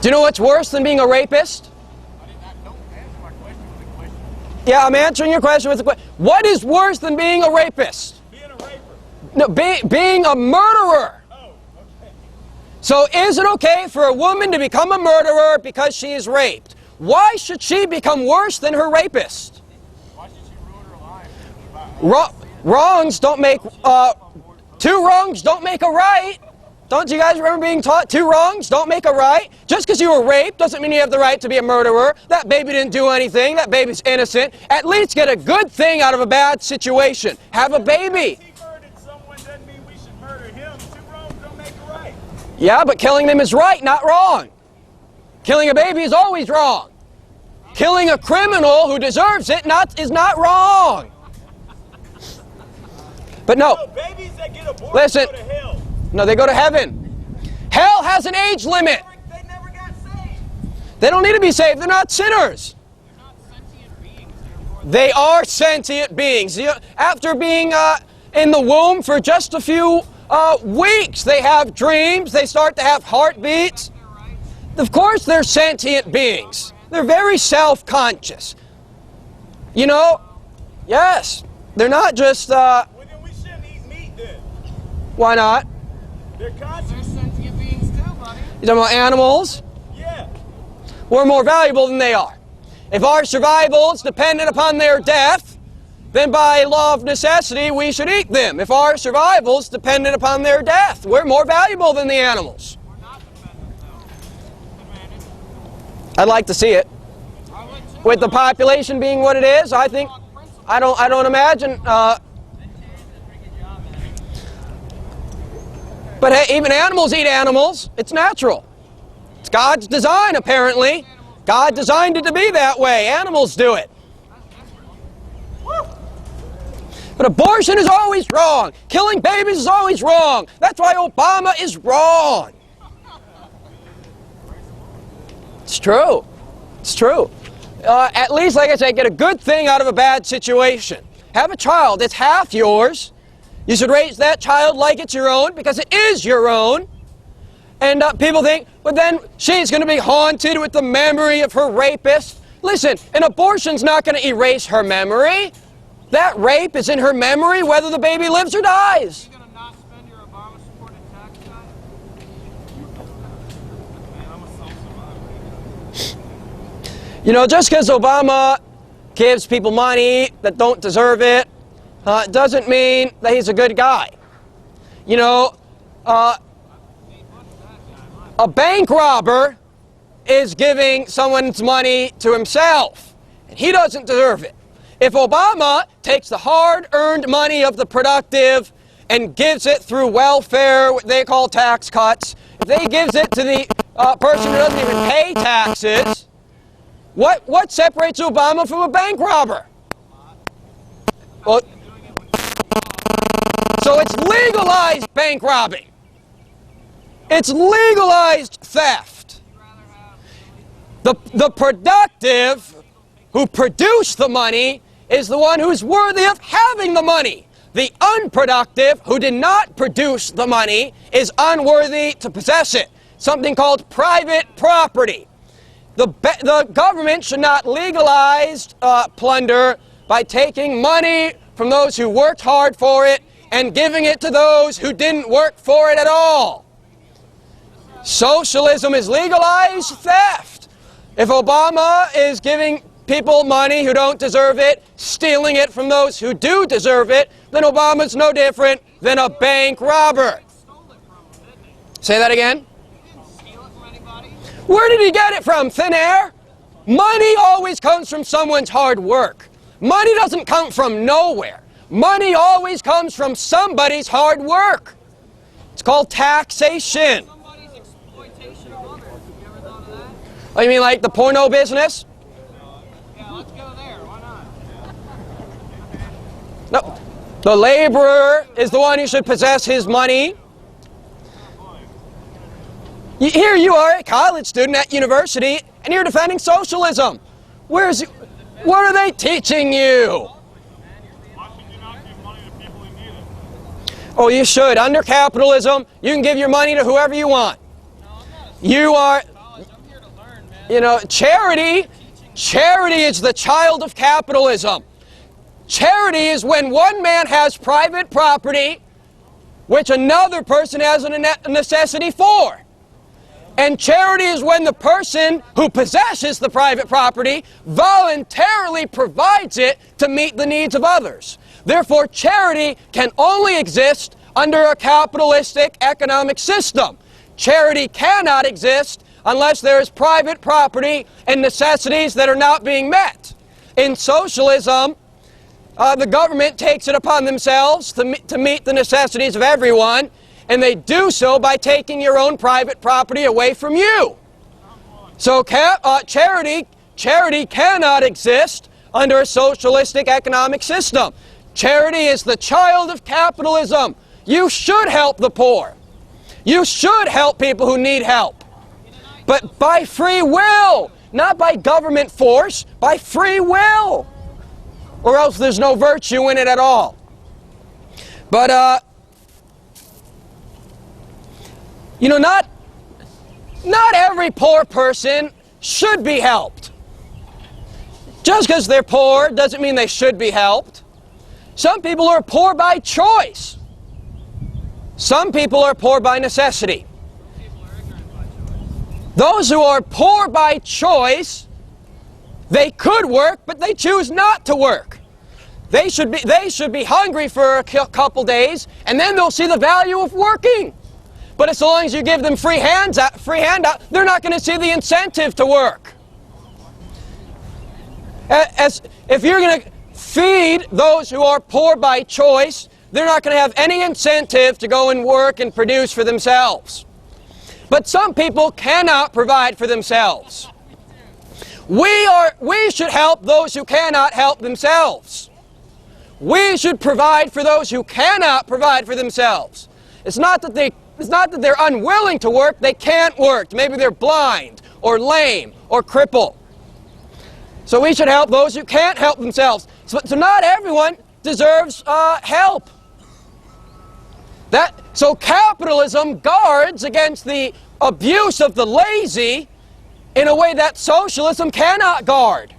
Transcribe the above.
Do you know what's worse than being a rapist? Don't answer my question with a question. Yeah, I'm answering your question with a question. What is worse than being a rapist? Being a raper. No, being a murderer. Oh, okay. So is it okay for a woman to become a murderer because she is raped? Why should she become worse than her rapist? Why should she ruin her life? Wrongs don't make, two wrongs don't make a right. Don't you guys remember being taught two wrongs don't make a right? Just because you were raped doesn't mean you have the right to be a murderer. That baby didn't do anything. That baby's innocent. At least get a good thing out of a bad situation. Have a baby. He murdered someone doesn't mean we should murder him. Two wrongs don't make a right. Yeah, but killing them is right, not wrong. Killing a baby is always wrong. Killing a criminal who deserves it is not wrong. But no, Babies that get aborted listen. go to hell. No, they go to heaven. Hell has an age limit. They never got saved. They don't need to be saved. They're not sinners. They're not sentient beings. They are sentient beings. After being in the womb for just a few weeks, they have dreams. They start to have heartbeats. Of course they're sentient beings. They're very self-conscious. You know? Yes. They're not just... Well, then we shouldn't eat meat then. Why not? They're conscious. They're sentient beings too, buddy. You talking about animals? Yeah. We're more valuable than they are. If our survival is dependent upon their death, then by law of necessity we should eat them. If our survival is dependent upon their death, we're more valuable than the animals. We're not dependent, though. I'd like to see it. With the population being what it is, I think I don't imagine. But hey, even animals eat animals. It's natural. It's God's design, apparently. God designed it to be that way. Animals do it. But abortion is always wrong. Killing babies is always wrong. That's why Obama is wrong. It's true. It's true. At least, like I said, get a good thing out of a bad situation. Have a child. It's half yours. You should raise that child like it's your own, because it is your own. And people think, but then she's going to be haunted with the memory of her rapist. Listen, an abortion's not going to erase her memory. That rape is in her memory whether the baby lives or dies. Are you going to not spend your Obama-supported tax cut? Man, I'm a self-survivor. You know, just because Obama gives people money that don't deserve it, doesn't mean that he's a good guy. You know, a bank robber is giving someone's money to himself, and he doesn't deserve it. If Obama takes the hard-earned money of the productive and gives it through welfare, what they call tax cuts, if he gives it to the person who doesn't even pay taxes, what separates Obama from a bank robber? Well, so it's legalized bank robbing. It's legalized theft. The productive who produced the money is the one who's worthy of having the money. The unproductive who did not produce the money is unworthy to possess it. Something called private property. The government should not legalize plunder by taking money from those who worked hard for it and giving it to those who didn't work for it at all. Socialism is legalized theft. If Obama is giving people money who don't deserve it, stealing it from those who do deserve it, then Obama's no different than a bank robber. Say that again? Where did he get it from? Thin air? Money always comes from someone's hard work. Money doesn't come from nowhere. Money always comes from somebody's hard work. It's called taxation. Somebody's exploitation of others. Have you ever thought of that? Oh, you mean like the porno business? Yeah, let's go there. Why not? No. The laborer is the one who should possess his money. Here you are, a college student at university, and you're defending socialism. What are they teaching you? Why should you not give money to people who need it? Oh, you should. Under capitalism, you can give your money to whoever you want. No, I'm not You are... college. I'm here You know, charity is the child of capitalism. Charity is when one man has private property which another person has a necessity for. And charity is when the person who possesses the private property voluntarily provides it to meet the needs of others. Therefore, charity can only exist under a capitalistic economic system. Charity cannot exist unless there is private property and necessities that are not being met. In socialism, the government takes it upon themselves to meet the necessities of everyone, and they do so by taking your own private property away from you. So charity cannot exist under a socialistic economic system. Charity is the child of capitalism. You should help the poor. You should help people who need help. But by free will, not by government force, by free will. Or else there's no virtue in it at all. But, you know, not every poor person should be helped. Just because they're poor doesn't mean they should be helped. Some people are poor by choice. Some people are poor by necessity. Those who are poor by choice, they could work, but they choose not to work. They should be hungry for a couple days, and then they'll see the value of working. But as long as you give them free handout, they're not going to see the incentive to work. If you're going to feed those who are poor by choice, they're not going to have any incentive to go and work and produce for themselves. But some people cannot provide for themselves. We should help those who cannot help themselves. We should provide for those who cannot provide for themselves. It's not that they're unwilling to work, they can't work. Maybe they're blind or lame or crippled. So we should help those who can't help themselves. So not everyone deserves help. So capitalism guards against the abuse of the lazy in a way that socialism cannot guard.